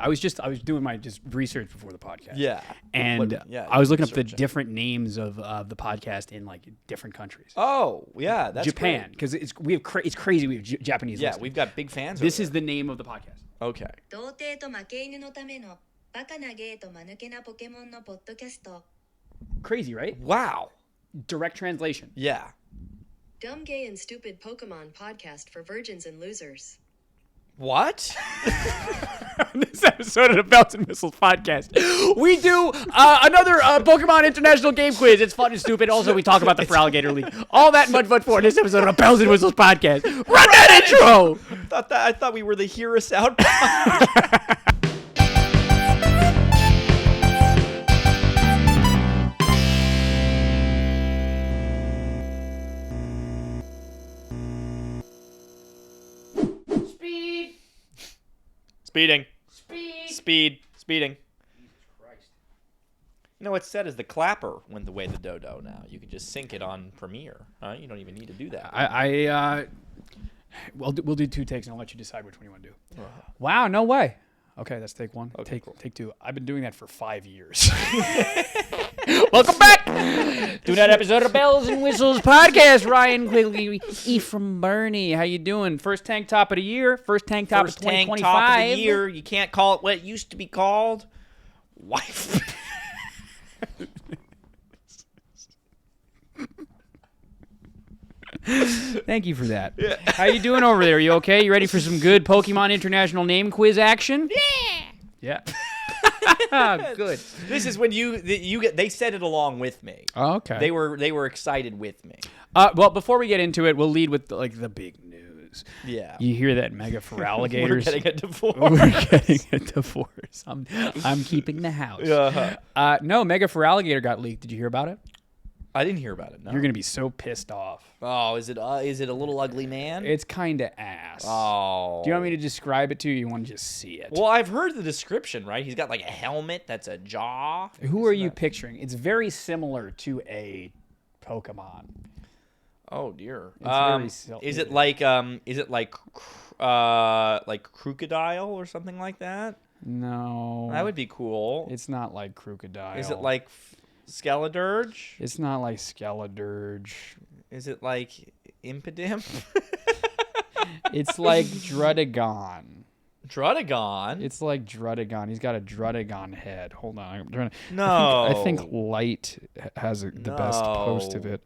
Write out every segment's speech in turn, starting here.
I was doing my research before the podcast. Yeah. And I was looking up the different names of the podcast in like different countries. Oh, yeah, that's Japan, because it's crazy. We have Japanese. Yeah, listeners. we've got big fans. This is the name of the podcast. Okay. Crazy, right? Wow. Direct translation. Yeah. Dumb, gay, and stupid Pokemon podcast for virgins and losers. What? This episode of the Belts and Whistles podcast, we do another Pokemon International Game Quiz. It's fun and stupid. Also, we talk about the Feraligatr League. All that and much more in this episode of the Belts and Whistles podcast. Run that intro! I thought we were the Hear Us Out. Speeding. Speeding. Jesus Christ. You know what's said is the clapper went the way of the dodo now. You can just sync it on Premiere. You don't even need to do that. We'll do 2 takes and I'll let you decide which one you want to do. Wow, no way. Okay, that's take 1. Okay, take 2. I've been doing that for 5 years. Welcome back to that episode of Bells and Whistles podcast. Ryan Quigley from Bernie. How you doing? First tank top of the year. First tank top of 2025. Tank top of the year. You can't call it what it used to be called. Wife. Thank you for that. Yeah. How you doing over there? You okay? You ready for some good Pokemon International Name Quiz action? Yeah. Good. This is when they said it along with me. Oh, okay. They were excited with me. Well, before we get into it, we'll lead with the big news. Yeah. You hear that mega Feraligatrs? We're getting a divorce. We're getting a divorce. I'm keeping the house. No, mega Feraligatr got leaked. Did you hear about it? I didn't hear about it. No. You're gonna be so pissed off. Oh, is it a little ugly man? It's kind of ass. Oh. Do you want me to describe it to you? Or you want to just see it? Well, I've heard the description. Right? He's got like a helmet that's a jaw. Who are you picturing? It's very similar to a Pokemon. Oh dear. Is it like Crocodile or something like that? No. That would be cool. It's not like Crocodile. Is it like Skeledirge? It's not like Skeledirge. Is it like Impidimp? It's like Drudagon. Drudagon? It's like Drudagon. He's got a Drudagon head. Hold on. I'm trying to. No. I think Light has the best post of it.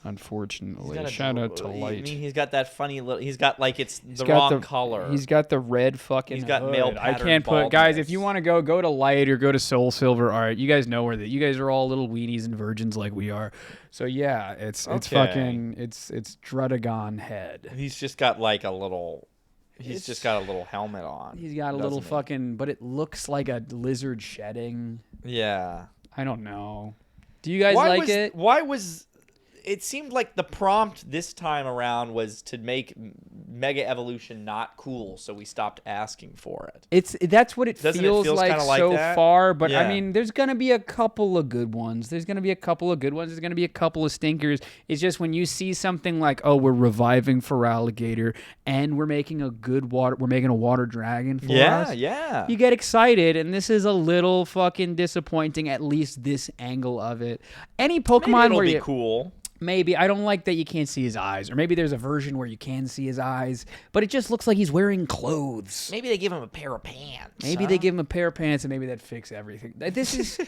Unfortunately, shout out to Light. I mean, he's got that funny little. He's got like it's the wrong color. He's got the red fucking. He's got hood. male I pattern can't put baldness. guys. If you want to go to Light or go to Soul Silver. All right, you guys know where you guys are all little weenies and virgins like we are. So yeah, it's fucking it's Drudagon head. He's just got like a little. He's just got a little helmet on. He's got a little fucking, but it looks like a lizard shedding. Yeah. I don't know. Do you guys like it? Why was? It seemed like the prompt this time around was to make Mega Evolution not cool, so we stopped asking for it. That's what it Doesn't feels it feel like like so that? far, but Yeah. I mean, there's gonna be a couple of good ones. There's gonna be a couple of stinkers. It's just when you see something like, oh, we're reviving Feraligatr and we're making a water dragon for us. Yeah. You get excited, and this is a little fucking disappointing. At least this angle of it. Any Pokemon Maybe where it'll be cool. Maybe. I don't like that you can't see his eyes. Or maybe there's a version where you can see his eyes, but it just looks like he's wearing clothes. Maybe they give him a pair of pants. Maybe they give him a pair of pants and maybe that fix everything. This is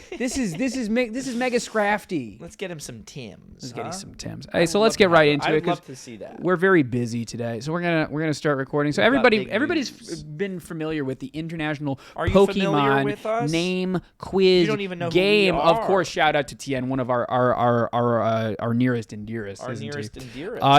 mega scrafty. Let's get him some Tims. Let's get him some Tims. Hey, so let's get right into it. I'd love to see that. We're very busy today, so we're gonna start recording. So everybody's been familiar with the International Pokemon Name Quiz you don't even know game. Who we are. Of course, shout out to Tien, one of our nearest and dearest.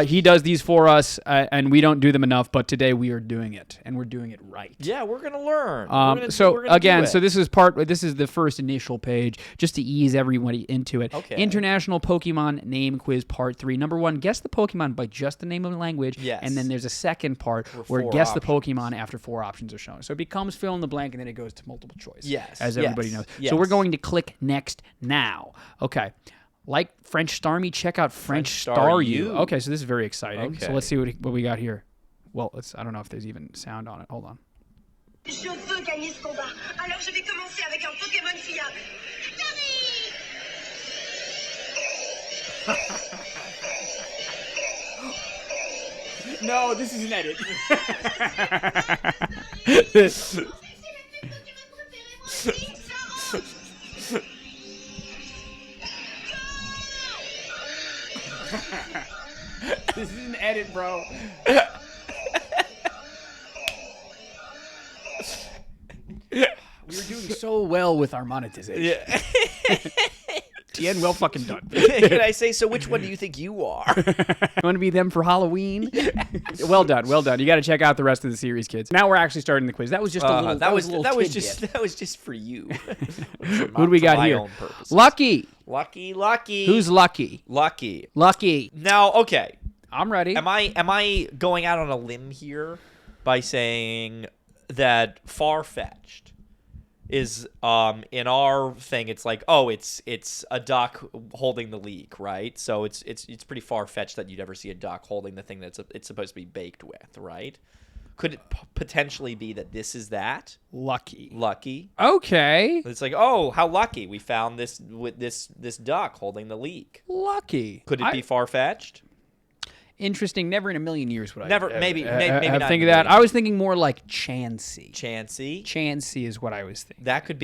He does these for us, and we don't do them enough. But today we are doing it, and we're doing it right. Yeah, we're gonna learn. So this is the first initial page, just to ease everybody into it. Okay. International Pokemon Name Quiz Part 3. Number 1, guess the Pokemon by just the name of the language. Yes. And then there's a second part where guess the Pokemon after 4 options are shown. So it becomes fill in the blank, and then it goes to multiple choice. Yes. As everybody knows. Yes. So we're going to click next now. Okay. Like French Star Me, check out French Star You. Okay, so this is very exciting. Okay. So let's see what we got here. Well, I don't know if there's even sound on it. Hold on. Je veux gagner ce combat. Alors je vais commencer avec un Pokémon fiable. No, this is an edit. This is an edit, bro. We were doing so well with our monetization. Yeah. Tien, well fucking done. Can I say, so which one do you think you are? You want to be them for Halloween? Well done, well done. You got to check out the rest of the series, kids. Now we're actually starting the quiz. That was just a little. that was a little just for you. Who do we got here? Lucky. Lucky. Who's Lucky? Lucky? Lucky. Now, okay. I'm ready. Am I going out on a limb here by saying that far-fetched is in our thing? It's like, oh, it's a duck holding the leek, right? So it's pretty far-fetched that you'd ever see a duck holding the thing that it's supposed to be baked with, right? Could it potentially be that this is that? Lucky. Okay. It's like, oh, how lucky we found this with this duck holding the leek. Lucky. Could it be far-fetched? Interesting. Never in a million years would I Never. Maybe not. Think of that. I was thinking more like Chansey. Chansey is what I was thinking. That could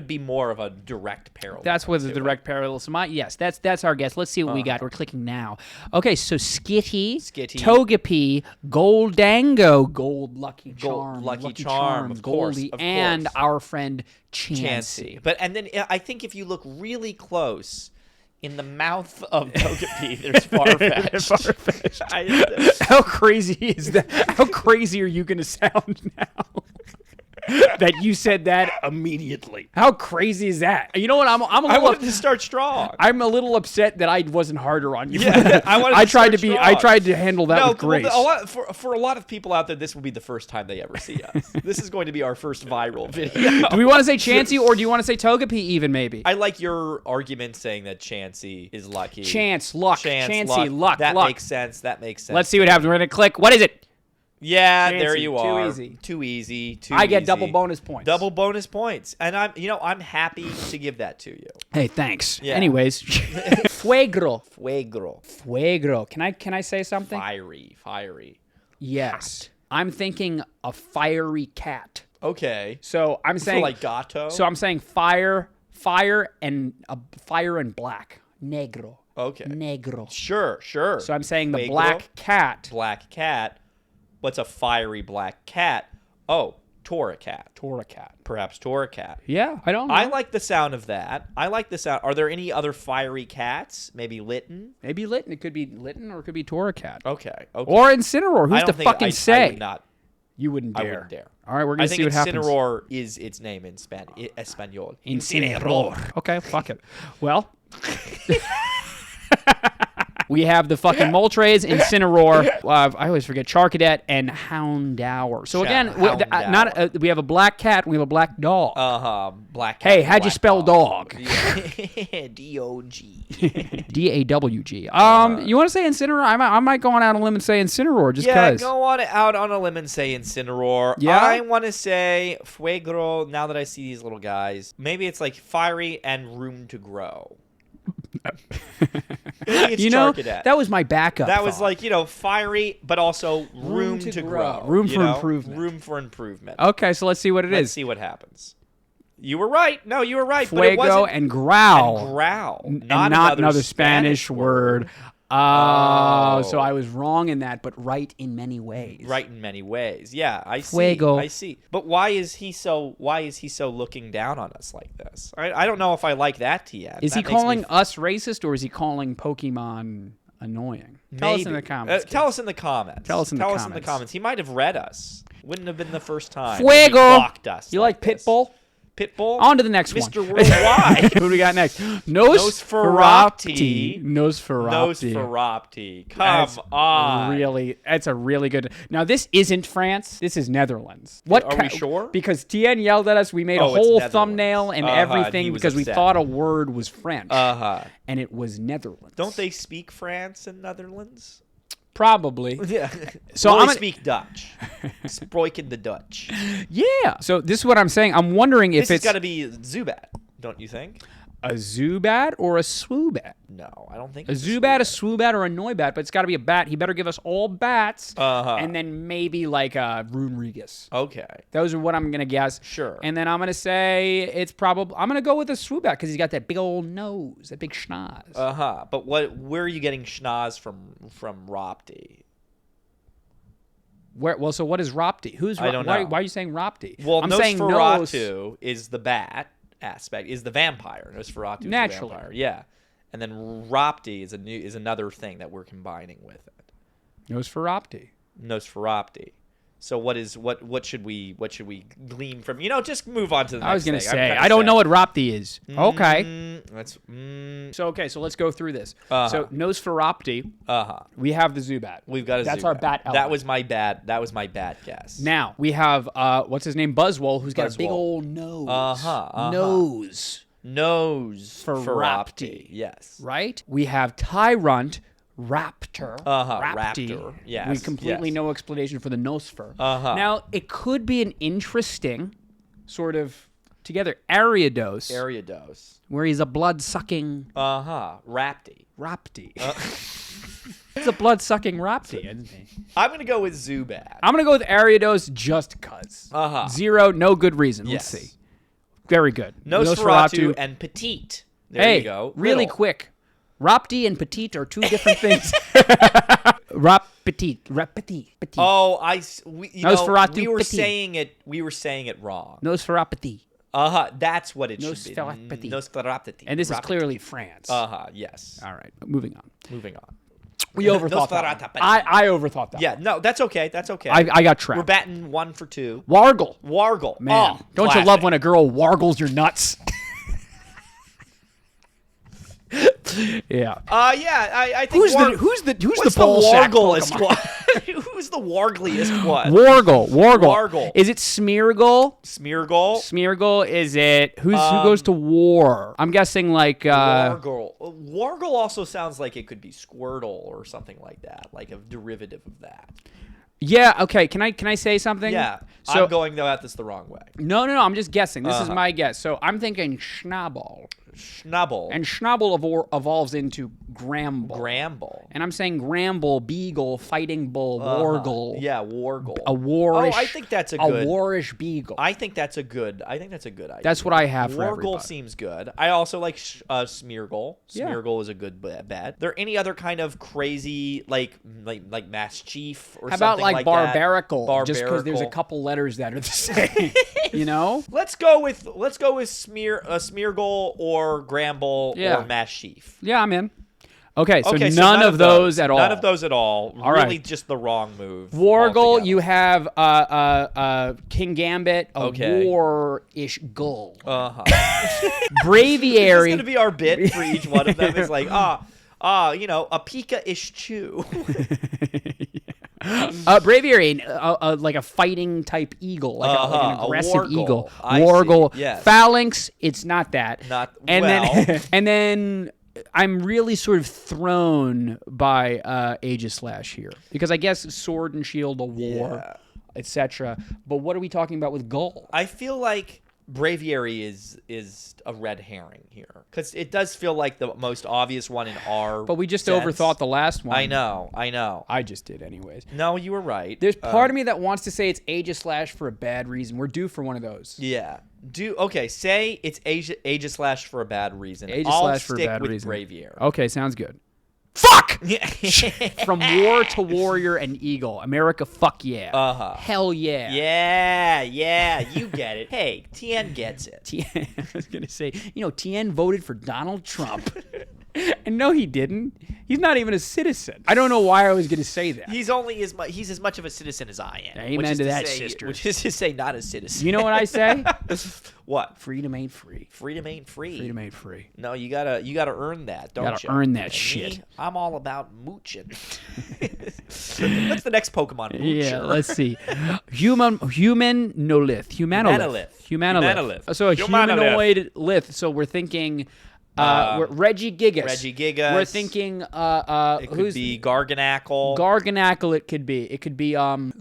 be more of a direct parallel. That's what the direct parallel. So yes, that's our guess. Let's see what we got. We're clicking now. Okay, so Skitty, Togepi, Goldango, Gold Lucky Charm, Lucky Charm, of course, Goldie, and our friend Chansey. But and then I think if you look really close, in the mouth of Togepi, there's Farfetch'd. How crazy is that? How crazy are you going to sound now? That you said that immediately. How crazy is that? You know what? I'm a little. I wanted to start strong. I'm a little upset that I wasn't harder on you. Yeah, I tried to be. I tried to handle that with grace. For a lot of people out there, this will be the first time they ever see us. This is going to be our first viral video. Do we want to say Chansey or do you want to say Togepi? Even maybe. I like your argument saying that Chansey is lucky. Chansey, luck. That makes sense. Let's see what happens. We're gonna click. What is it? Yeah, Chansey, there you are. Too easy. Too I get easy. double bonus points. And I'm happy to give that to you. Hey, thanks. Yeah. Anyways, Fuegro. Can I say something? Fiery. Yes. I'm thinking a fiery cat. Okay. So I'm saying like gato. So I'm saying fire and black. Negro. Okay. Negro. Sure. So I'm saying the Fuegro, black cat. Black cat. What's a fiery black cat? Oh, Toracat. Perhaps Toracat. Yeah, I don't know. I like the sound of that. Are there any other fiery cats? Maybe Litten? Maybe Litten. It could be Litten or it could be Toracat. Okay. Or Incineroar. Who's to fucking say? I would not. You wouldn't dare. I wouldn't dare. All right, we're going to see what happens. Incineroar is its name in Espanol. Incineroar. Okay, fuck it. Well... We have the fucking Moltres, Incineroar. I always forget Charcadet and Houndour. So again, we have a black cat. And we have a black dog. Black cat. Hey, how'd you spell dog? D-O-G. D-A-W-G. You want to say Incineroar? I might go on out on a limb and say Incineroar just because. Yeah, go on out on a limb and say Incineroar. Yeah? I want to say Fuegro. Now that I see these little guys, maybe it's like fiery and room to grow. Charcadet. That was my backup. That was like, fiery, but also room to grow. Room for improvement. Room for improvement. Okay, so let's see what it is. Let's see what happens. You were right. No, you were right. Fuego and growl. And growl. Not another Spanish word. Oh, so I was wrong in that, but right in many ways. Yeah, I Fuego. see. But why is he so looking down on us like this? I don't know if I like that Tien. Is he calling us racist or is he calling Pokemon annoying? Tell us in the comments. Tell us in the comments. Tell us in the comments. He might have read us. Wouldn't have been the first time. Fuego. He blocked us. You like Pitbull? Pitbull. On to the next Mr. one. Worldwide. Who do we got next? Nosferatu. Come on. Really, that's a really good. Now this isn't France. This is Netherlands. Are we sure? Because Tien yelled at us. We made a whole thumbnail and everything because we thought a word was French. And it was Netherlands. Don't they speak France in Netherlands? Probably. Yeah. So Only I'm gonna- speak Dutch. Sproken the Dutch. Yeah. So this is what I'm saying. I'm wondering if This has it's got to be Zubat, don't you think? a Zubat or a Swoobat. No, I don't think A it's Zubat, a Swoobat, or a Noibat, but it's got to be a bat. He better give us all bats, and then maybe like a Runerigus. Okay. Those are what I'm gonna guess. Sure. And then I'm gonna say it's probably. I'm gonna go with a Swoobat because he's got that big old nose, that big schnoz. But where are you getting schnoz from Ropti? Where? Well, so what is Ropti? Who's? I don't why, know. why are you saying Ropti? Well, I'm saying Nos. Nosferatu is the bat aspect, is the vampire. Nosferatu is Naturally. the vampire. Yeah. And then Ropti is another thing that we're combining with it. Nosferatu. Nosferatu. So what should we glean from? Just move on to the next I was gonna thing. say I'm I don't know what Ropti is. Okay. That's So let's go through this. Uh-huh. So Nosferatu. We have the Zubat. We've got a That's Zubat. our bat element. That was my bad guess. Now we have what's his name, Buzzwole, who's got a big Buzzwole. old nose. Nose for Ropti. Yes. Right. We have Tyrant. Raptor. Raptor. Yes, We completely yes. no explanation for the Nosfer. Now, it could be an interesting sort of together Ariados, where he's a blood-sucking Rapti. Rapti. He's a blood-sucking Rapti, isn't he? I'm gonna go with Zubat. I'm going to go with Ariados just because. Zero, no good reason. Yes. Let's see. Very good. Nosferatu and Petite. There you go. Really Little. quick. Rapti and petite are two different things. Petite. Oh, Nosferatu we were Petite. saying it wrong. Nosferatu. That's what it should be. Nosferatu. Nosferatu. And this is clearly France. Yes. All right, moving on. Moving on. We overthought that. Nosferatu. I overthought that. Yeah, no, that's okay. That's okay. I got trapped. We're batting 1 for 2. Wargle. Wargle. Man, Oh, don't classic. you love when a girl wargles your nuts? Yeah. I think Who's the what's the ball sack wargliest Pokemon? one? Who's the wargliest one? Wargle. Wargle. Is it Smeargle? Smeargle. Smeargle. Is it who goes to war? I'm guessing like Wargle. Wargle also sounds like it could be Squirtle or something like that, like a derivative of that. Yeah. Okay. Can I say something? Yeah. So I'm going about this the wrong way. no. I'm just guessing. This is my guess. So I'm thinking Schnabel. Schnabel. And Schnabel evolves into Gramble. Gramble. And I'm saying Gramble, Beagle, Fighting Bull, Wargle. Yeah, Wargle. A warish. Oh, I think that's a A good. warish Beagle. I think that's a good idea. That's what I have for Wargle everybody. seems good. I also like Smeargle. Yeah. Smeargle is a good bet. There any other kind of crazy like Mass Chief or How something about like that? Barbaracle? Just because there's a Barbaracle. couple letters that are the same. You know? Let's go with Smeargle or Gramble Yeah. or Mass Chief. Yeah, I'm in. Okay, so Okay, none of those at all. None of those at all. All really right. just the wrong move. Wargle, altogether. you have King Gambit, a Okay. war-ish gull. This is Braviary. gonna be our bit for each one of them. It's like a Pika-ish chew. Braviary, like a fighting type eagle, like an A aggressive Wargle. eagle. I Wargle. see, yes. Phalanx, it's not that. Not and well. then and then I'm really sort of thrown by Aegislash here because I guess Sword and Shield, a war, Yeah. etc. But what are we talking about with Gull? I feel like Braviary is a red herring here because it does feel like the most obvious one in our. But we just sense. overthought the last one. I know. I just did anyways. No, you were right. There's part of me that wants to say it's Aegislash for a bad reason. We're due for one of those. Yeah. Say it's Aegislash for a bad reason. Aegislash I'll for a stick bad with reason. Braviary. Okay, sounds good. Fuck! Yeah. From war to warrior and eagle. America, fuck yeah. Hell yeah. Yeah, you get it. Hey, Tien gets it. Tien, I was going to say, Tien voted for Donald Trump. And no, he didn't. He's not even a citizen. I don't know why I was going to say that. He's as much of a citizen as I am. Amen which is to that, say, sisters. Which is to say, not a citizen. You know what I say? What? Freedom ain't free. Freedom ain't free. Freedom ain't free. No, you gotta earn that, don't you? Gotta earn that And shit. me, I'm all about mooching. What's the next Pokemon? Moocher. Yeah, let's see. Human Nolith. Humanolith. Humanolith. So a Humanolith. humanoid lith. So we're thinking Reggie Gigas. Reggie Gigas. We're thinking It could be Garganackle. Garganackle. It could be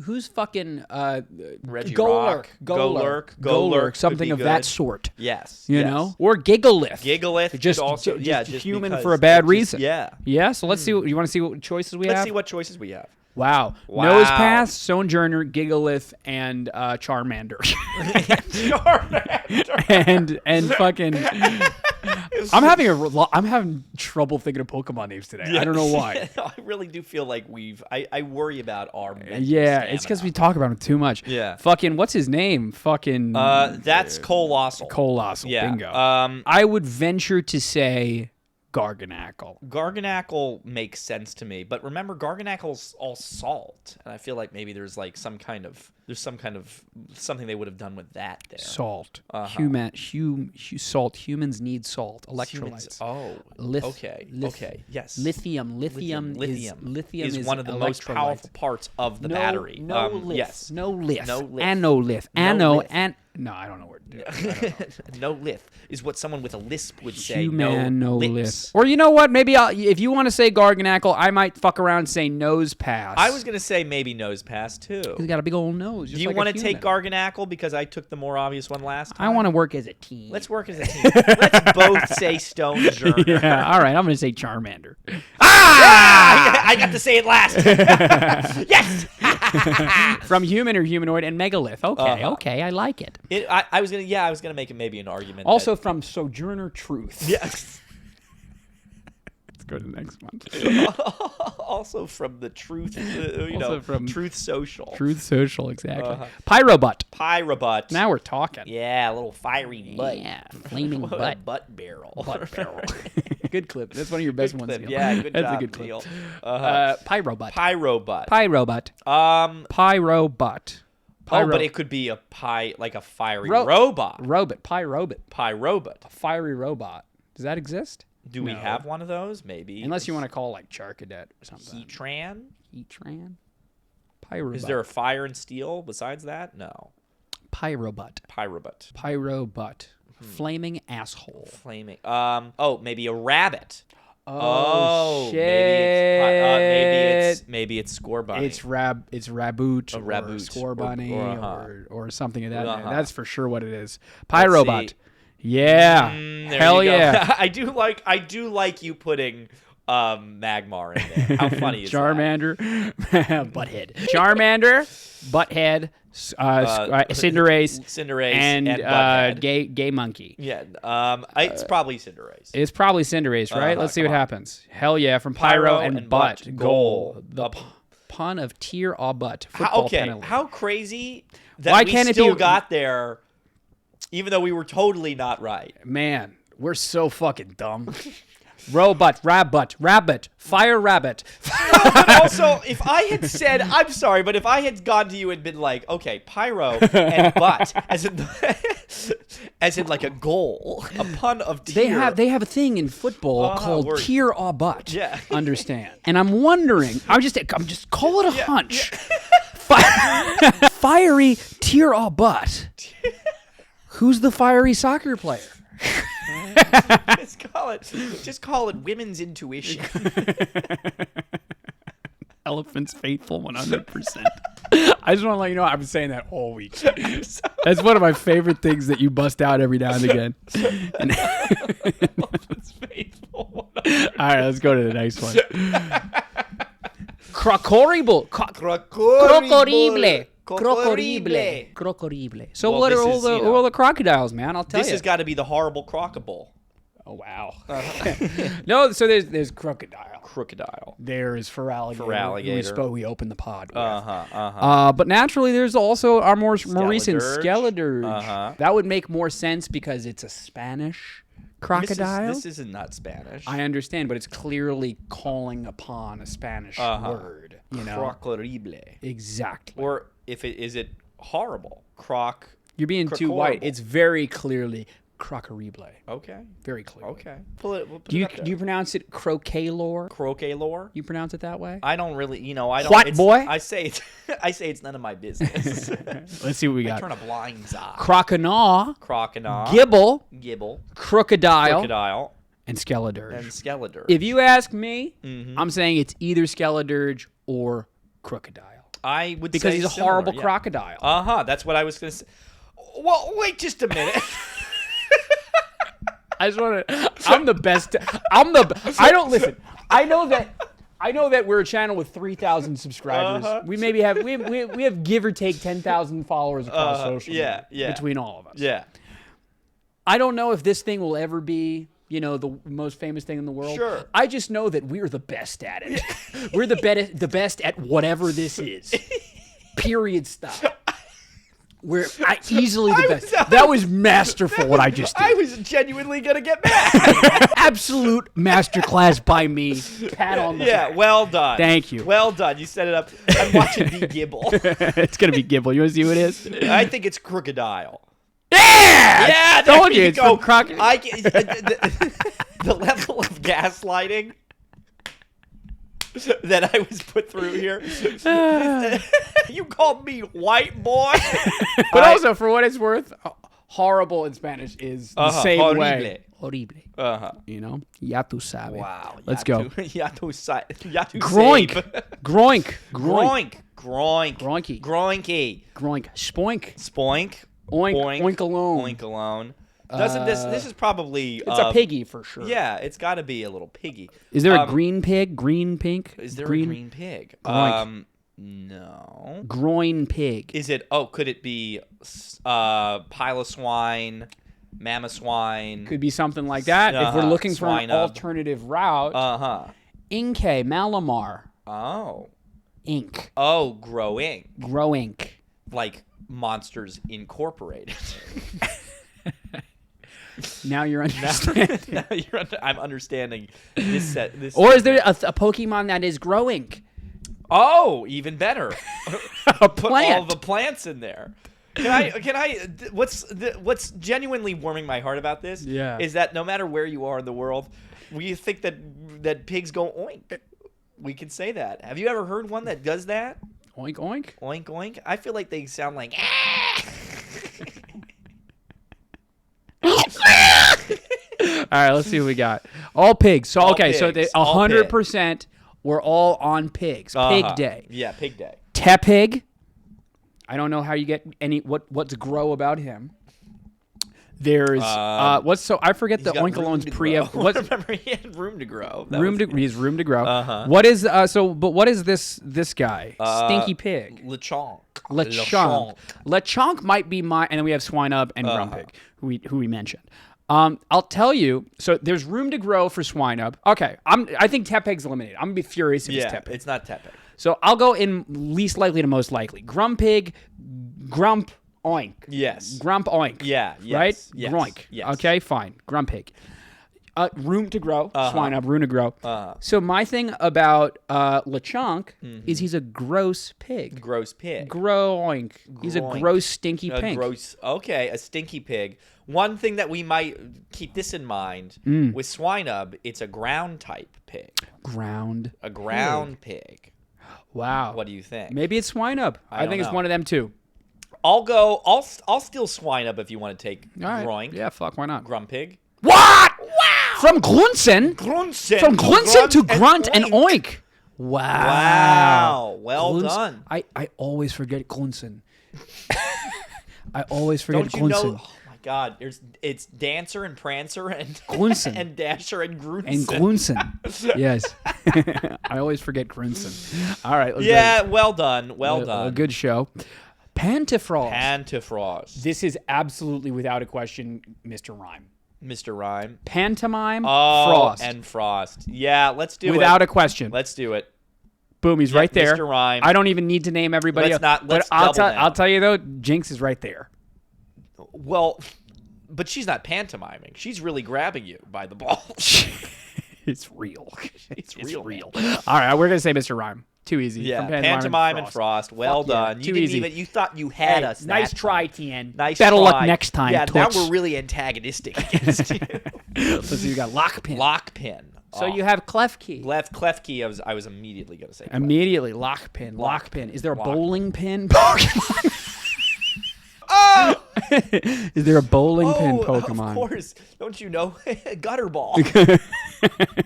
who's fucking Reggie Golurk. Rock. Golurk. Something could be of good. that sort. Yes. You yes. know, or Gigalith. Gigalith. Just could also, just just human because for a bad it's just- reason. Yeah. Yeah. So let's see. You want to see what choices we Let's have? see what choices we have. Wow. Wow. Nosepass, Sojourner, Gigalith, and Charmander. and fucking. I'm having trouble thinking of Pokemon names today. I don't know why. I really do feel like I worry about our mental Yeah, stamina. it's because we talk about him too much. Yeah. Fucking, what's his name? Fucking. That's Colossal. Colossal. Yeah. Bingo. I I would venture to say Garganackle. Garganackle makes sense to me, but remember Garganackle's all salt, and I feel like maybe there's some kind of something they would have done with that there. Salt. Uh-huh. Salt. Humans need salt. Electrolytes. Okay. Yes. Lithium. Lithium is one of the most powerful parts of the battery. No lith. Yes. No lith. No lith. Anolith. No lith. No, I don't know where to do it. No lith is what someone with a lisp would say. Human, no lips. lith. Or you know what? Maybe if you want to say Garganackle, I might fuck around and say Nosepass. I was gonna say maybe Nosepass too. He's got a big old nose. Do you want to take Garganackle because I took the more obvious one last time? I want to work as a team. Let's work as a team. Let's both say Stonejourner. Yeah, all right. I'm going to say Charmander. I got to say it last. Yes. From human or humanoid and megalith. Okay, Uh-huh. okay. I like it. I was gonna make maybe an argument. Also from Sojourner Truth. Yes. Let's go to the next one. Also from the Truth, from Truth Social. Truth Social, exactly. Pyrobutt. Pyrobutt. Now we're talking. Yeah, a little fiery butt. Yeah, flaming butt. Butt barrel. Butt barrel. Good clip. That's one of your best Good ones. clip. Neil. Yeah, good That's job, a good clip. Neil. Pyrobutt. Pyrobutt. Pyrobutt. Pyrobutt. Oh, but it could be a fiery robot. Pyrobot. Pyrobot. A fiery robot. Does that exist? Do we have one of those? Maybe. Unless you want to call like Charcadet or something. Heatran? Heatran? Pyrobot. Is there a fire and steel besides that? No. Pyrobot. Pyrobot. Pyrobot. Flaming asshole. Flaming. Maybe a rabbit. Oh, shit. Maybe it's Score Bunny. It's Raboot A or Raboot. Score Bunny or something of that. Uh-huh. That's for sure what it is. Pyrobot. see. Yeah. There Hell you go. yeah. I do like you putting Magmar in there. How funny is Charmander, Butthead. Charmander, Butthead, Cinderace, and Butthead. gay monkey. Yeah, it's probably Cinderace. It's probably Cinderace, right? Let's see what happens. Hell yeah, from Pyro and Butt. Goal. The pun of tear or butt. Football penalty. How crazy that Why we can't it still be- got there, even though we were totally not right. Man, we're so fucking dumb. Robot, rabbit, fire rabbit. But also, if I had said, I'm sorry, but if I had gone to you and been like, okay, Pyro and butt, as in like a goal, a pun of tear. They have a thing in football called tear or butt. Yeah. Understand? And I'm wondering, I'm just call it a hunch. Fiery tear or butt. Who's the fiery soccer player? Just call it women's intuition. Elephant's faithful 100%. I just want to let you know I've been saying that all week. That's one of my favorite things that you bust out every now and again. Elephant's faithful. All right, let's go to the next one. Crocorible. Crocorible. So Well, what are this all is, all the crocodiles, man? I'll tell This you. has got to be the horrible crocable. Oh, wow. No, so there's crocodile. Crocodile. There's Feraligatr. We opened the pod with. But naturally, there's also our more recent Skeledirge. That would make more sense because it's a Spanish crocodile. This is not Spanish. I understand, but it's clearly calling upon a Spanish word. You know, Crocorible. exactly. Or is it horrible? You're being too white. It's very clearly crocorible. Okay. Very clearly. Okay. We'll put Do it you up there. do you pronounce it croquet-lore? Croquet-lore? You pronounce it that way? I don't really, I don't. What, boy? I say it's none of my business. Let's see what we I got. turn a blind eye. Croconaw, Crocodile. gibble, Gibble. crocodile, Crocodile. and Skeledirge. And Skeledirge. If you ask me, I'm saying it's either Skeledirge or Crocodile. I would because say he's a similar, horrible yeah. crocodile. That's what I was going to say. Well, wait just a minute. I just want to. I'm the best. I don't listen. I know that we're a channel with 3,000 subscribers. We maybe have we have give or take 10,000 followers across social media between all of us. Yeah. I don't know if this thing will ever be, the most famous thing in the world. Sure. I just know that we're the best at it. We're the best at whatever this is. Period. Stop. We're easily the best. That was masterful what I just did. I was genuinely going to get mad. Absolute masterclass by me. Pat on the back. Well done. Thank you. Well done. You set it up. I'm watching the Gibble. It's going to be Gibble. You want to see who it is? I think it's Crocodile. Yeah! Yeah, Told there you. you It's go. from Croc. The level of gaslighting that I was put through here. You called me white boy. But also, for what it's worth, horrible in Spanish is the same horrible. way. Horrible. Uh-huh. Ya tu sabe. Wow. Let's go. Ya tu Groink. Groink. Groink. Groink. Groinky. Groinky. Groink. Spoink. Spoink. Oink. Boink. Oink alone. Oink alone. Doesn't this is probably It's a piggy for sure. Yeah, it's got to be a little piggy. Is there a green pig? Green pink? Is there a green pig? Groink. No. Groin pig. Is it? Oh, could it be pile of swine, mama swine? Could be something like that. If we're looking for an swine up. alternative route. Inke Malamar. Oh. Ink. Oh, growing. Growink. Like Monsters Incorporated. Now you're understanding. I'm understanding this set. This. Or is there a Pokemon that is growing? Oh, even better. A Put plant. all the plants in there. Can I? What's genuinely warming my heart about this? Yeah. Is that no matter where you are in the world, we think that pigs go oink. We can say that. Have you ever heard one that does that? Oink oink. Oink oink. I feel like they sound like. All right, let's see what we got. All pigs. So All okay, so pigs. 100% we're all on pigs. Pig day. Yeah, pig day. Tepig. I don't know how you get what's grow about him. There's I forget the Oinkalone's pre. What's Remember, he had room to grow. he's room to grow. Uh-huh. What is but what is this guy? Stinky pig. Lechonk. Lechonk. Lechonk might be my, and then we have Swine Up and Grumpig, who we mentioned. I'll tell you. So there's room to grow for Swine Up. Okay, I think Tepig's eliminated. I'm gonna be furious if it's Tepig. It's not Tepig. So I'll go in least likely to most likely. Grumpig, Grump Oink. Yes. Grump Oink. Yeah. Yes, Right. Yes, Groink. yes. Okay. Fine. Grumpig. Room to grow. Swine Up. Room to grow. So my thing about Lechonk is he's a gross pig. Gross pig. Groink. He's a Groink. gross, stinky pig. Okay, a stinky pig. One thing that we might keep this in mind with Swinub, it's a ground type pig. Ground. A ground pig. Wow. What do you think? Maybe it's Swine Up. I don't think it's know. one of them too. I'll steal Swinub if you want to take All right. Groink. Yeah. Fuck. Why not? Grumpig. What? Wow. From Grunsen. Grunsen. From Grunsen to Grunt and Oink. Oink. Wow. Wow. Well done. I always forget Grunsen. I always forget Don't you Grunsen. know? Oh my God! It's Dancer and Prancer and Grunsen. and Dasher and Grunsen. And Grunsen. Yes. I always forget Grunsen. All right. Let's Yeah. go. Well done. Well done. A good show. Pantafrost. Pantafrost. This is absolutely without a question, Mr. Rhyme. Mr. Rhyme. Pantomime. Oh, Frost. and Frost. Yeah, let's do it. Without a question. Let's do it. Boom, he's right there. Mr. Rhyme. I don't even need to name everybody Let's else. not- let's but double down. I'll tell you though, Jinx is right there. Well, but she's not pantomiming. She's really grabbing you by the balls. It's real. It's real, man. All right, we're gonna say Mr. Rhyme. Too easy. Yeah, From pantomime and Frost. Well Fuck yeah. done. You Too didn't easy. even. You thought you had us. Nice that try, time. Tien. Nice Better try. luck next time. Yeah, now Toots. we're really antagonistic against you. Let's see. You got Lockpin. Lockpin. So you have Klefki. Clef key. I was immediately going to say. Clef. Immediately Lockpin. Lockpin. Is there a Lock. bowling pin? Pokemon. Oh! Is there a bowling pin Pokemon? Of course. Don't you know? Gutter ball.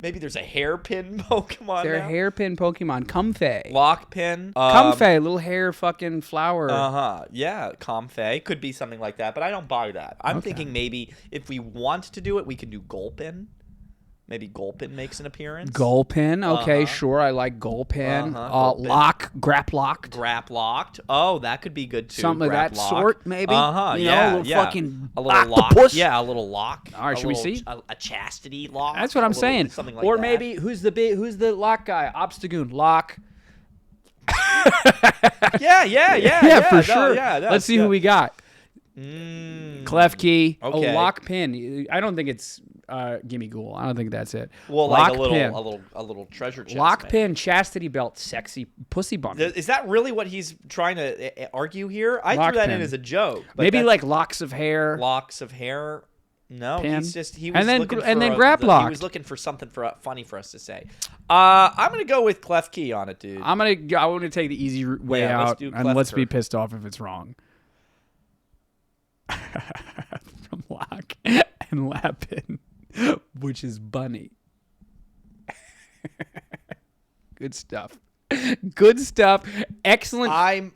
Maybe there's a hairpin Pokemon. Is there a hairpin Pokemon? Comfey. Lockpin. Comfey, little hair fucking flower. Yeah, Comfey. Could be something like that, but I don't buy that. I'm thinking maybe if we want to do it, we can do Gulpin. Maybe Gulpin makes an appearance. Gulpin. Okay, sure. I like Gulpin. Lock. Graplocked. Graplocked. Oh, that could be good too. Something of that sort, maybe. Yeah, a little fucking a little lock. octopus. Yeah, a little lock. All right, should we see? A chastity lock. That's what I'm saying. Something like or that. maybe who's the lock guy? Obstagoon. Lock. Yeah, for sure. Yeah, let's see who we got. Klefki. Okay. A lock pin. I don't think it's Gimme Ghoul. I don't think that's it. Well, lock like pin. a little treasure chest. Lock maybe. pin, chastity belt, sexy pussy bump. Is that really what he's trying to argue here? I Lock threw that pin. in as a joke. But Maybe that's like locks of hair. locks of hair. No, Pin. he was And then looking for Graplocked. he was looking for something funny for us to say. I'm gonna go with Klefki on it, dude. I want to take the easy way Yeah, let's out, do and let's be Klefker. pissed off if it's wrong. From Lock and Lapin, which is Bunny. Good stuff. Good stuff. Excellent. I'm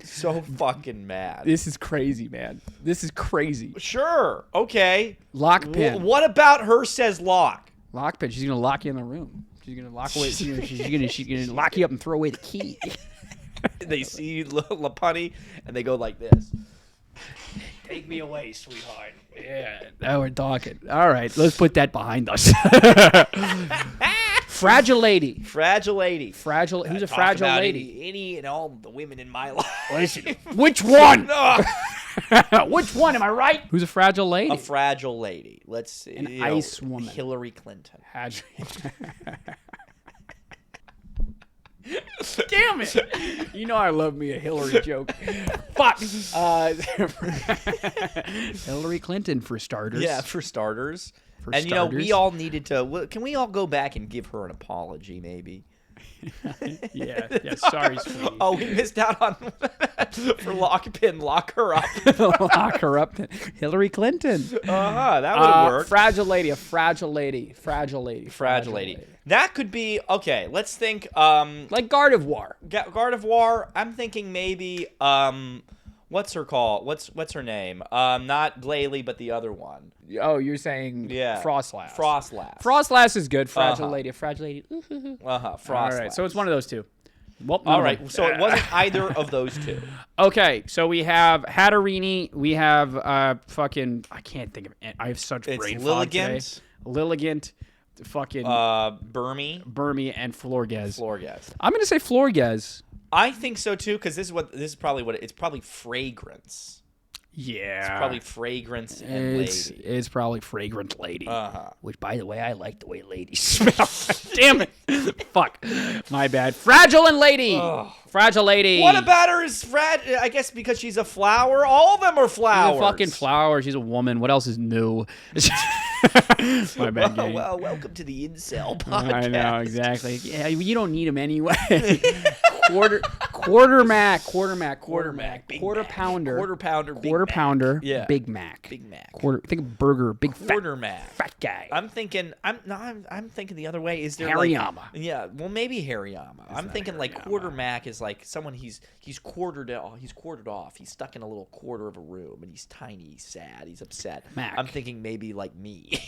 so fucking mad. This is crazy, man. This is crazy. Sure. Okay. Lock pin. What about her says lock? Lock pin. She's gonna lock you in the room. She's gonna lock away. She's gonna lock you up and throw away the key. They see Lapunny and they go like this. Take me away, sweetheart. Yeah, now we're talking. All right, let's put that behind us. Fragile lady. Fragile lady. Fragile. Who's a Talk fragile about lady? Any and all the women in my life. Listen, which one? No. Which one? Am I right? Who's a fragile lady? A fragile lady. Let's see. An ice woman. Hillary Clinton. Damn it! You know I love me a Hillary joke. Fuck. Hillary Clinton for starters. Yeah, for starters. For and starters. we all needed to. Can we all go back and give her an apology, maybe? Yeah. Sorry, sweetie. Oh, we missed out on for lock her up. Lock her up. Hillary Clinton. That would work. Fragile lady. A fragile lady. Fragile lady. Fragile lady. That could be okay. Let's think. Like Gardevoir. Gardevoir. I'm thinking maybe. What's her call? What's her name? Not Glalie, but the other one. Oh, you're saying Frostlass. Frostlass is good. Fragile lady. A fragile lady. Frostlass. All right, so it's one of those two. Well, all right, so it wasn't either of those two. Okay, so we have Hatterini. We have fucking. I can't think of it. I have such brain fog today. Lilligant. Fucking. Burmy and Florges. I'm gonna say Florges. I think so too, because this is probably what it's probably fragrance. Yeah, it's probably fragrance and lady. It's probably fragrant lady. Which, by the way, I like the way ladies smell. Damn it! Fuck, my bad. Fragile and lady. Fragile lady. What about her is fragile? I guess because she's a flower. All of them are flowers. She's a fucking flower. She's a woman. What else is new? My bad. Game. Well, welcome to the Incel podcast. I know exactly. Yeah, you don't need them anyway. Quarter Mac, Big quarter Mac. pounder, Big Mac. Yeah. Big Mac, Quarter. Think of burger, big Quarter Mac. fat guy. I'm thinking the other way. Is there Hariyama? Yeah, well maybe Hariyama. I'm thinking like Quarter Mac is like someone he's quartered off. He's stuck in a little quarter of a room and he's tiny, he's sad, he's upset. Mac. I'm thinking maybe like me.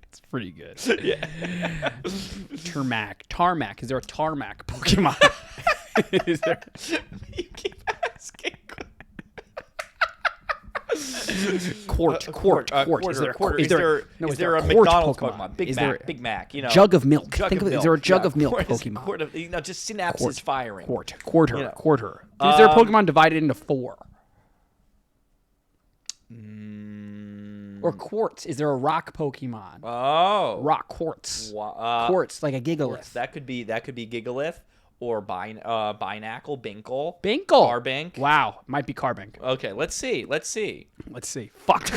It's pretty good. Yeah. Tarmac. Is there a Tarmac Pokemon? Is there? You keep asking. Quart. Is there a quart McDonald's Pokemon? Big Mac. You know, jug of milk. Is there a jug Yeah, of milk quart is- Pokemon? Quart of, just synapses firing. Quarter. You know. Quarter. Is there a Pokemon divided into 4? Or quartz? Is there a rock Pokemon? Oh, Rock quartz. Quartz, like a Gigalith. That could be Gigalith or Binacle, Binkle. Binkle. Carbink. Wow, might be Carbink. Okay, let's see. Fuck.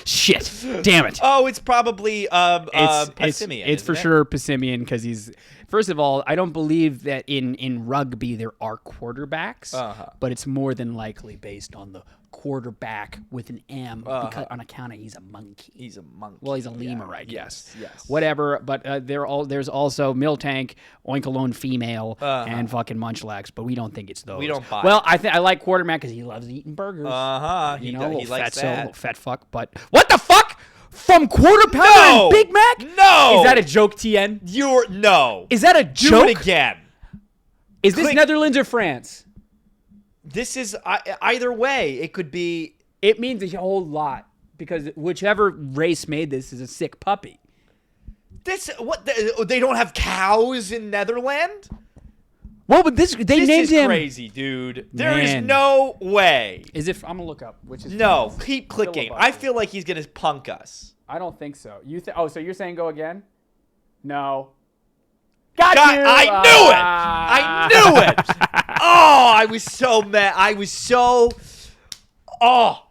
Shit. Damn it. Oh, it's probably Passimian. It's for sure Passimian because he's First of all, I don't believe that in rugby there are quarterbacks, but it's more than likely based on the quarterback with an M because on account of he's a monkey. He's a monkey. Well, he's a lemur, I guess. Yes. Whatever, but there's also Miltank, Oinkalone female, and fucking Munchlax, but we don't think it's those. We don't buy Well, I like quarterback because he loves eating burgers. He little likes fatso, that. little fat fuck. But what the fuck? From Quarter Pounder No! and Big Mac? No! Is that a joke, TN? No. Is that a Do joke? it again. Is this Click. Netherlands or France? This is either way. It could be. It means a whole lot because whichever race made this is a sick puppy. They don't have cows in Netherlands? Well, but they named This is him. Crazy, dude. There is Man. no way. Is it? I'm gonna look up which is. No, France. keep clicking. Filibuster. I feel like he's gonna punk us. I don't think so. So you're saying go again? No. Got God, you. I knew it. Oh, I was so mad. Oh.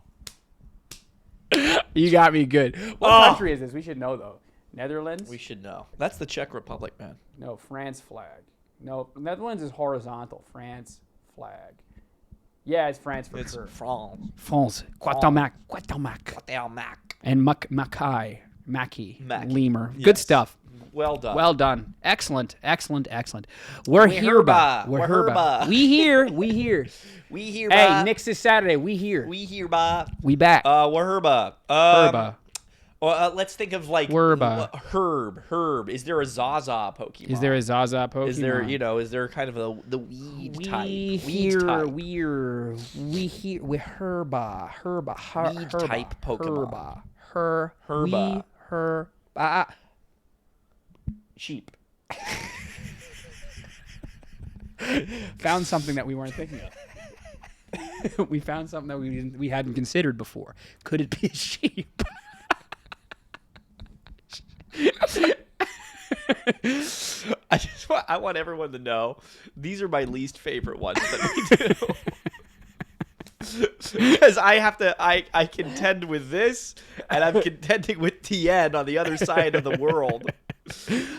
You got me good. What Oh. country is this? We should know though. Netherlands? We should know. That's the Czech Republic, man. No, France flag. No, Netherlands is horizontal. France flag. Yeah, it's France for It's sure. France. France. Quatermac. And Mackie. Mac. Lemur. Good Yes. stuff. Well done. Well done. Excellent. We're here, ba. We're here, ba. We here. We here. We here, Hey, ba. Nick's this Saturday. We here. We here, ba. We back. We're herba. Herba. Let's think of like Werba. Herb. Is there a Zaza Pokemon? Is there a Zaza Pokemon? Is there kind of the weed type? We Weed type. we herba Weed type Pokemon. herba herba Sheep. found something that we weren't thinking of. We found something that we hadn't considered before. Could it be a sheep? I want everyone to know these are my least favorite ones that we do. Because I contend with this, and I'm contending with TN on the other side of the world,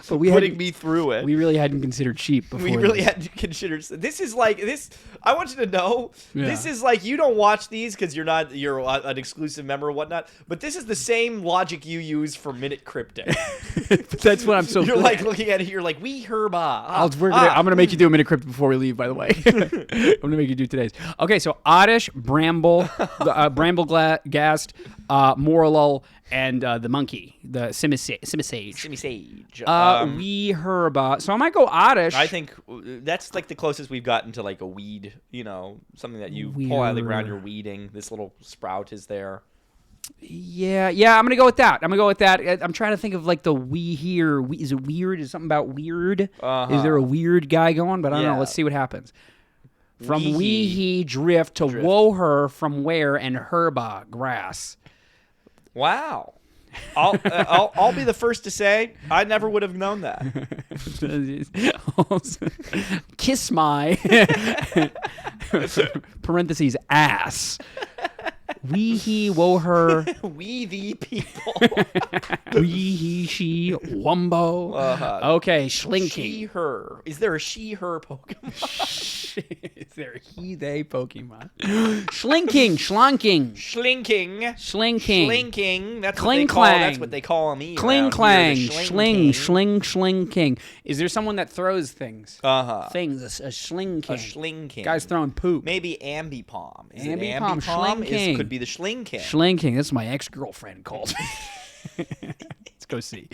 But we putting hadn't- me through it. We really hadn't considered sheep before. We really this. had to consider this. Is like this. I want you to know this Yeah. is like you don't watch these because you're an exclusive member or whatnot. But this is the same logic you use for Minute Cryptic. That's what I'm so. You're good like at. looking at it. You're like we herba. I'm gonna make you do a minute crypt before we leave. By the way, I'm gonna make you do today's. Okay, so Oddish, Bramble, Bramblegast, Morlul, and the monkey, the Simisage. Sage. We herba. So I might go Oddish. I think that's like the closest we've gotten to like a weed. Something that you pull out of the ground. You're weeding. This little sprout is there. Yeah. I'm gonna go with that. I'm trying to think of like the we here. Is it weird? Is something about weird? Is there a weird guy going? But I don't know. Yeah. Let's see what happens. From Weehee. Weehee drift to woe her from where and herba grass. Wow. I'll be the first to say I never would have known that. Kiss my parentheses ass. We he woe her. We the people. We he she wumbo. Okay, Schlinking. She her. Is there a she her Pokemon? Is there a he they Pokemon? Schlinking. Slinking. Schlinking. That's Cling what they call. clang. That's what they call me. Cling around clang. here, the Schling king. Is there someone that throws things? Things. A Schling king. A Schling King. Guy's throwing poop. Maybe Ambipom. Is it Ambipom, Ambipom? Schling King. Could be the Schling King. Schling king. This is my ex-girlfriend called me. Let's go see.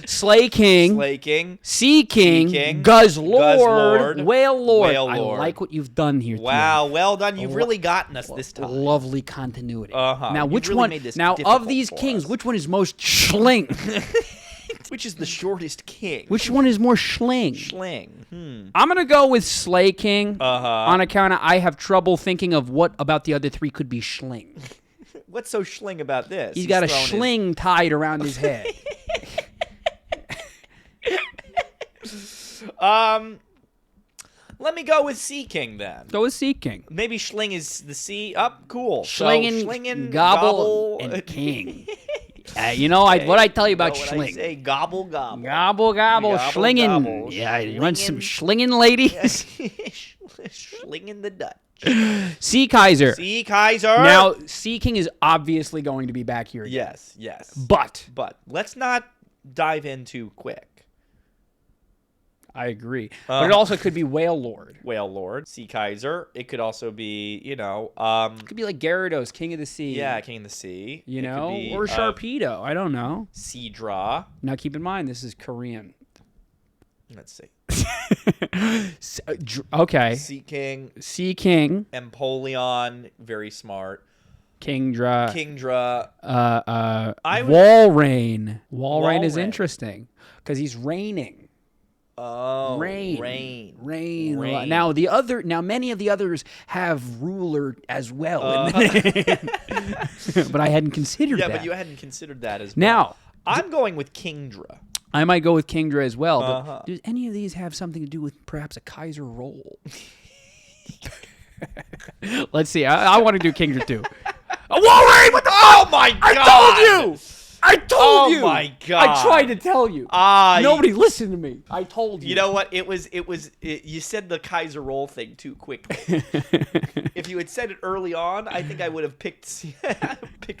Slay king. Slay King. Sea King, Sea King, Guzzlord, Whale Lord. Whale I Lord. like what you've done here. Wow, Theo. well done. You've really gotten us this time. Lovely continuity. Uh-huh. Now, You've which really one? made this Now, of difficult these for kings, us. which one is most schling? Which is the shortest king? Which one is more schling? Schling. I'm gonna go with Slay King. Uh-huh. On account of I have trouble thinking of what about the other three could be schling. What's so schling about this? He's got a throwing his- schling tied around his head. Let me go with Sea King then. Go with Sea King. Maybe Schling is the sea. Up, cool. Schlingen, So, Schlingen, gobble, and king. You know, what I tell you about what I schling. say, gobble gobble. Gobble, gobble, Gobble, schlinging. gobble, Yeah, you want some schlinging. schlinging, ladies? Slinging the Dutch. Sea Kaiser. See, Kaiser. Now, Sea King is obviously going to be back here again. Yes. But But let's not dive in too quick. I agree. But it also could be Whale Lord. Whale Lord, Sea Kaiser. It could also be, It could be like Gyarados, King of the Sea. yeah, King of the Sea. You It could know? be, Or Sharpedo. I don't know. Sea Draw. Now, keep in mind, this is Korean. Let's see. Okay. Sea King. Sea King. Empoleon. Very smart. Kingdra. Kingdra. Walrein. Walrein is Walrein. interesting because he's reigning. Oh, Rain. Rain. Now many of the others have ruler as well, in the name. But I hadn't considered that. Yeah, but you hadn't considered that as well. Now, I'm going with Kingdra. I might go with Kingdra as well. But does any of these have something to do with perhaps a Kaiser roll? Let's see. I want to do Kingdra too. Walrein! What the? Oh my God! I told you. I told you. Oh my God! I tried to tell you. Nobody listened to me. I told you. You know what? You said the Kaiser roll thing too quickly. If you had said it early on, I think I would have picked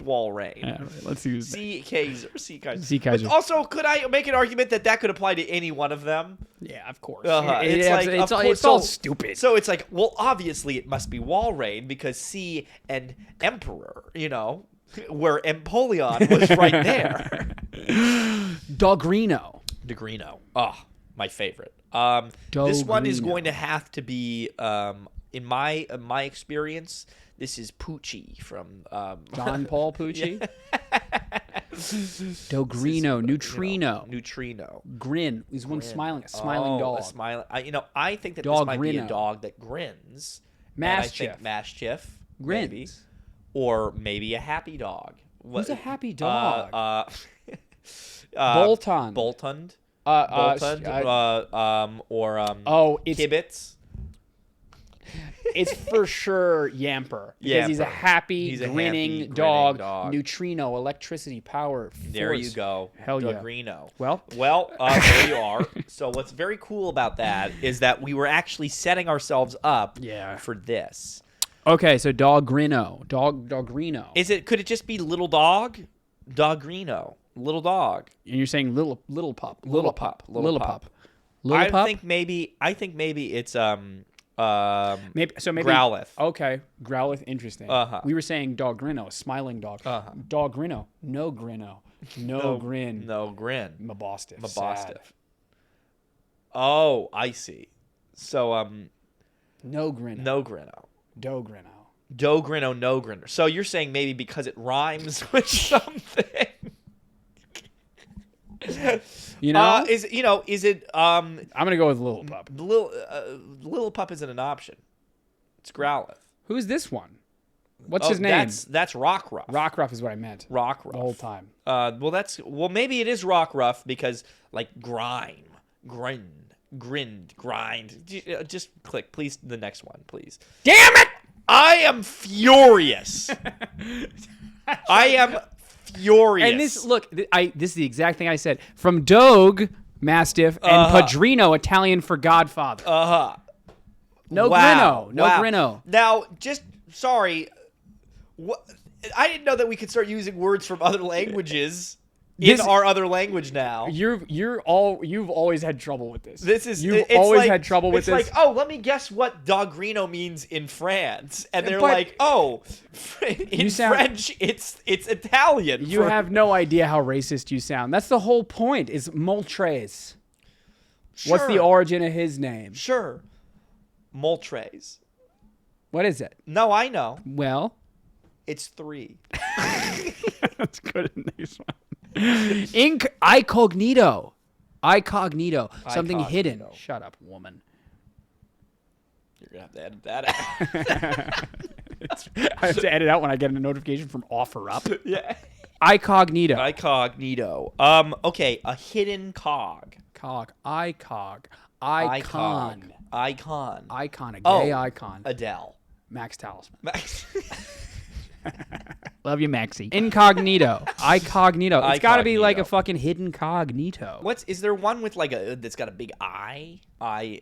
Walrein. All right, let's use that. Sea Kaiser. Sea Kaiser. But also, could I make an argument that could apply to any one of them? Yeah, of course. It's all stupid. So it's like, well, obviously it must be Walrein because Sea and Emperor, where Empoleon was right there. Dogrino. Degrino. Oh, my favorite. This one is going to have to be, in my experience, this is Poochie from John Paul Pucci. Dogrino. Neutrino. Neutrino. Grin. He's one smiling dog. A smiling. I think that Dog this might be a Grino. dog that grins. Mastiff. I think Mastiff. Grins. Maybe. Or maybe a happy dog. Who's a happy dog? Boltund. Boltund. It's Kibitz. It's for sure Yamper because he's a happy, grinning dog. Neutrino, electricity, power, force. There you go. Hell yeah. Dogrino. Well, there you are. So what's very cool about that is that we were actually setting ourselves up for this. Okay, so Dogrino. Dogrino. Could it just be little dog? Dogrino. Little dog. And you're saying little pup. Little pup. I think maybe it's maybe Growlithe. Okay, Growlithe, interesting. We were saying Dogrino, a smiling dog. Dogrino, no Grino, no grin. No grin. Mabostiff. Sad. Oh, I see. So no Grino. No Grino. Dogrino. Dogrino, no Grinner. So you're saying maybe because it rhymes with something. Is it I'm gonna go with Little Pup. Little Pup isn't an option. It's Growlithe. Who's this one? What's his name? That's Rockruff. Rockruff is what I meant. Rockruff. The whole time. Maybe it is Rockruff because like grind. Just click, please. The next one, please. Damn it! I am furious. I am furious. And this is the exact thing I said. From Dog, Mastiff, and Padrino, Italian for Godfather. No Grino. No Grino. Now, sorry. I didn't know that we could start using words from other languages in our other language now. You've always had trouble with this. You've it's always like, had trouble with this. It's like, let me guess what Dogrino means in France, and they're like, in French it's Italian. You have no idea how racist you sound. That's the whole point. Is Moltres. Sure. What's the origin of his name? Sure. Moltres. What is it? No, I know. Well, it's 3. That's good in this one. Incognito. Something hidden. Shut up, woman. You're going to have to edit that out. I have to edit out when I get a notification from OfferUp. Yeah. Incognito. Okay, a hidden cog. Icon. A gay icon. Adele. Max Talisman. Love you, Maxie. Incognito. Icognito. It's got to be like a Icognito. fucking hidden cognito. Is there one with like that's got a big eye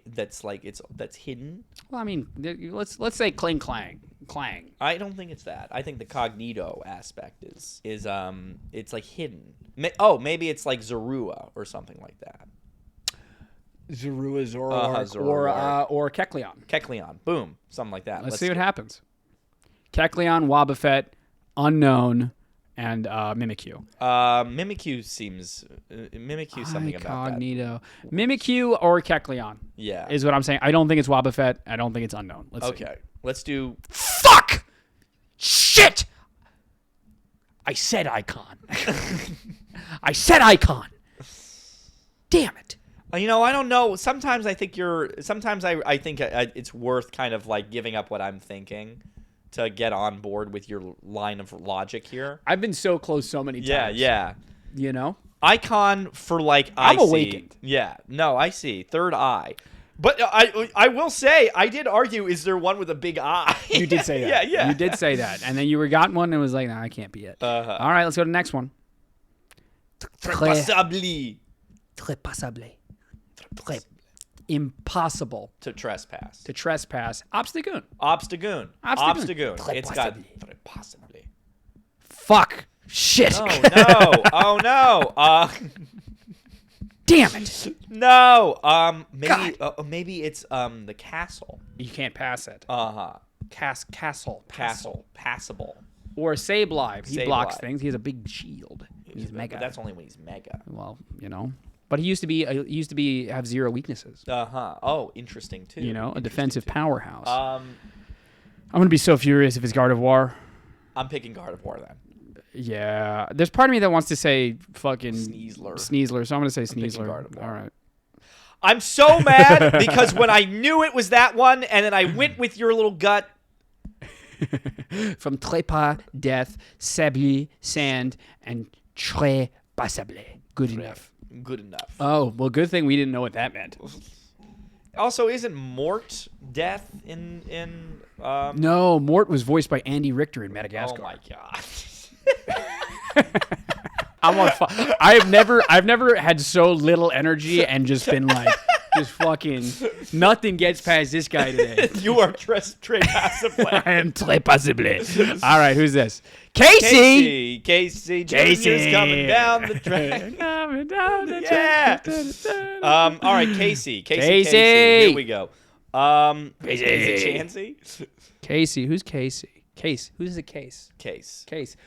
that's like that's hidden? Well, I mean, let's say cling clang. Clang. I don't think it's that. I think the cognito aspect is it's like hidden. Maybe it's like Zorua or something like that. Zorua, Zorua. or Kecleon. Kecleon. Boom. Something like that. Let's see what happens. Kecleon, Wobbuffet, Unknown, and Mimikyu. Mimikyu seems something about that. Incognito. Mimikyu or Kecleon. Yeah. Is what I'm saying. I don't think it's Wobbuffet. I don't think it's Unknown. Let's see. Okay. Let's do. Fuck! Shit! I said icon. I said icon. Damn it. I don't know. Sometimes I think I think it's worth kind of like giving up what I'm thinking to get on board with your line of logic here. I've been so close so many times. Yeah. You know? Icon for like I'm I awakened. See. Yeah. No, I see. Third eye. But I will say, I did argue, is there one with a big eye? You did say that. Yeah. You did say that. And then you got one and was like, nah, I can't be it. Uh-huh. All right, let's go to the next one. Trespassably. Trespassable. Impossible To trespass. to trespass. Obstagoon. Obstagoon. Obstagoon. It's got possibly. Fuck. Shit. Oh no. Damn it. No. Maybe it's the castle. You can't pass it. Uh-huh. Castle. Passable. Or Sableye. He blocks Sableye. things. He has a big shield. He's mega. But that's only when he's mega. Well, But he used to be have zero weaknesses. Uh-huh. Oh, interesting too. A defensive powerhouse. Um I'm gonna be so furious if it's Gardevoir. I'm picking Gardevoir then. Yeah, there's part of me that wants to say fucking Sneasler. so I'm gonna say picking Sneasler. Gardevoir. All right. I'm so mad because when I knew it was that one and then I went with your little gut. From Trépas, death, Sablé, sand, and Trépassable. Good enough. Good enough. Oh, well, good thing we didn't know what that meant. Also, isn't Mort death in No, Mort was voiced by Andy Richter in Madagascar. Oh my god. I'm on fire. I've never had so little energy and just been like, just fucking nothing gets past this guy today. You are trespassable. I am très possible. All right, who's this? Casey. Casey Jr.'s coming down the track. Coming down the Yeah. track. All right, Casey. Casey. Here we go. Casey. Is it Chansey? Casey. Who's Casey? Case. Who's the case? Case. Case.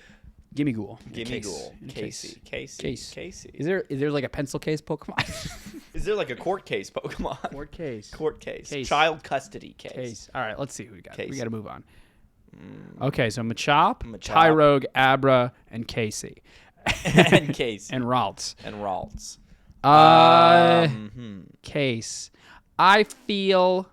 Gimme Ghoul. Gimme Case. Ghoul. Casey. Case. Casey. Is there like a pencil case Pokemon? Is there like a court case Pokemon? Court case. Court case. Case. Child custody case. Case. All right, let's see who we got. Case. We got to move on. Okay, so Machop, Machop. Tyrogue, Abra, and Casey. And Casey. And Ralts. And Ralts. Case. I feel...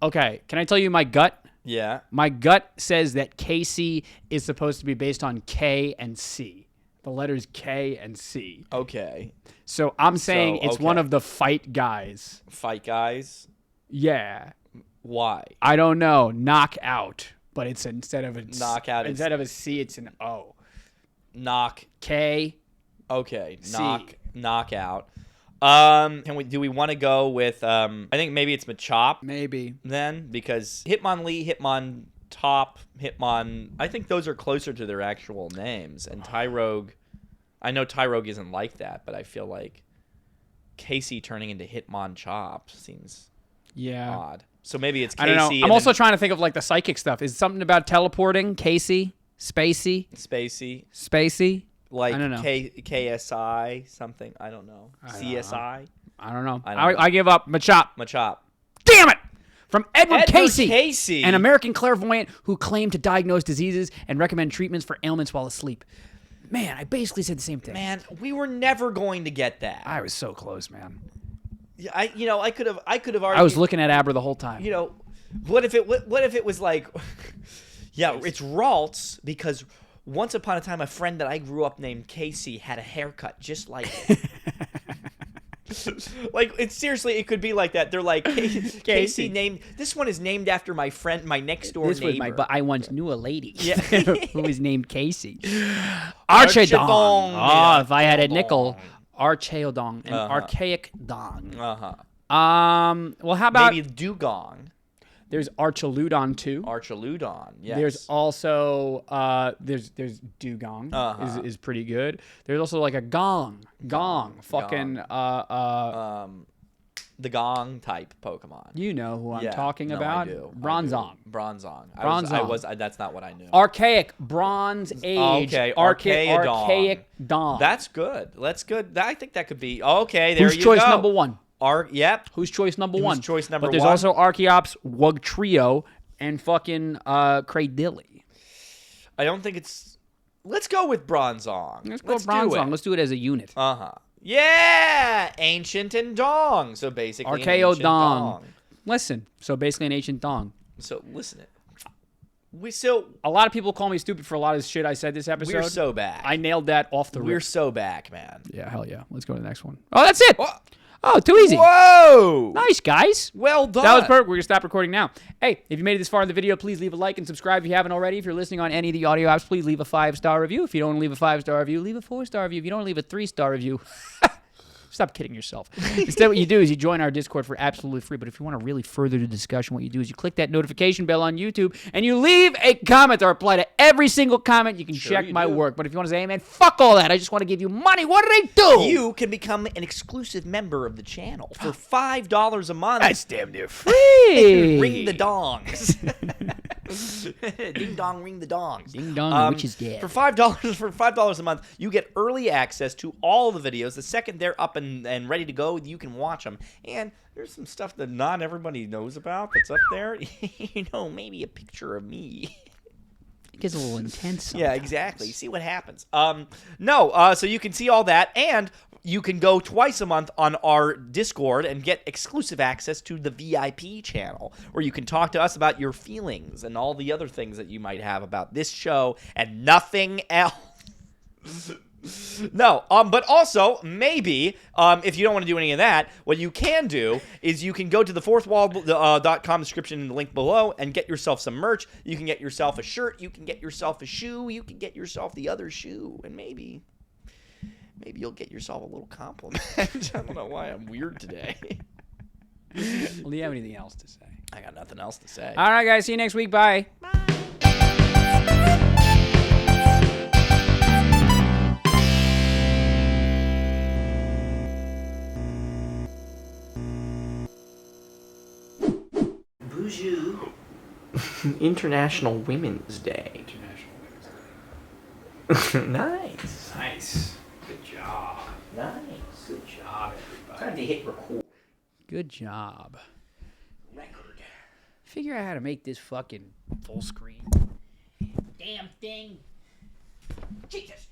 Okay, can I tell you my gut? Yeah. My gut says that Casey is supposed to be based on K and C. The letters K and C. Okay. So I'm saying it's one okay. of the fight guys. Fight guys. Yeah. Why? I don't know. Knockout. But it's instead of a Knockout, Instead of a C, it's an O. Knock. K. Okay. C. Knockout. Do we want to go with I think maybe it's Machop Maybe. then, because Hitmonlee, Hitmontop, Hitmon, I think those are closer to their actual names. And Tyrogue, I know Tyrogue isn't like that, but I feel like Casey turning into Hitmonchop seems odd. So maybe it's Casey. I don't know. I'm also trying to think of like the psychic stuff. Is it something about teleporting? Casey? Spacey? Spacey. Like I don't know. KSI something. I don't know. CSI. I don't know. I don't know. I give up. Machop. Machop. Damn it! From Edward Casey. Casey. An American clairvoyant who claimed to diagnose diseases and recommend treatments for ailments while asleep. Man, I basically said the same thing. Man, we were never going to get that. I was so close, man. I could have argued. I was looking at Abra the whole time. What if it was like, yeah, it's Ralts because once upon a time a friend that I grew up named Casey had a haircut just like it. Like, it's seriously, it could be like that. They're like, Casey named, this one is named after my friend, my next door This neighbor. was but I once knew a lady Yeah. who was named Casey. Archidong. Oh, if I had a nickel. Archaeodong. An archaic dong. Well, how about... Maybe dugong. There's Archaludon, too. Archaludon, yes. There's also... there's dugong. Is pretty good. There's also like a gong. Fucking... the gong type Pokemon. You know who I'm talking about. I do. Bronzong. Bronzong. That's not what I knew. Archaic, Bronze Age. Okay, Archaic Dong. That's good. That's good. I think that could be... Okay, there Who's you go. choice number one? Yep. Who's choice number one? choice number But there's one? also Archeops, Wugtrio, and fucking Cradilly. I don't think it's... Let's go with Bronzong. Let's go Bronzong. Let's do it as a unit. Yeah! Ancient and Dong. So basically Archaeodong. Dong. Listen. So basically an ancient Dong. So listen it. A lot of people call me stupid for a lot of shit I said this episode. We're so back. I nailed that off the rip. We're so back, man. Yeah, hell yeah. Let's go to the next one. Oh, that's it. Oh, too easy. Whoa! Nice, guys. Well done. That was perfect. We're going to stop recording now. Hey, if you made it this far in the video, please leave a like and subscribe if you haven't already. If you're listening on any of the audio apps, please leave a 5-star review. If you don't want to leave a 5-star review, leave a 4-star review. If you don't want to leave a 3-star review... Stop kidding yourself. Instead, what you do is you join our Discord for absolutely free. But if you want to really further the discussion, what you do is you click that notification bell on YouTube and you leave a comment. I reply to every single comment. You can check my work. But if you want to say, hey, man, fuck all that. I just want to give you money. What do they do? You can become an exclusive member of the channel for $5 a month. That's damn near free. Ring the dongs. Ding dong, ring the dongs. Ding dong, which is dead. For $5 a month, you get early access to all the videos. The second they're up and ready to go, you can watch them. And there's some stuff that not everybody knows about that's up there. Maybe a picture of me. It gets a little intense sometimes. Yeah, exactly. See what happens. So you can see all that, and you can go twice a month on our Discord and get exclusive access to the VIP channel, where you can talk to us about your feelings and all the other things that you might have about this show and nothing else. No, but also, maybe, if you don't want to do any of that, what you can do is you can go to the fourthwall.com description in the link below and get yourself some merch. You can get yourself a shirt. You can get yourself a shoe. You can get yourself the other shoe. And maybe you'll get yourself a little compliment. I don't know why I'm weird today. Well, do you have anything else to say? I got nothing else to say. All right, guys. See you next week. Bye. Bonjour. International Women's Day. Nice. Nice. Good job. Nice. Good job, everybody. Time to hit record. Good job. Record. Figure out how to make this fucking full screen. Damn thing. Jesus.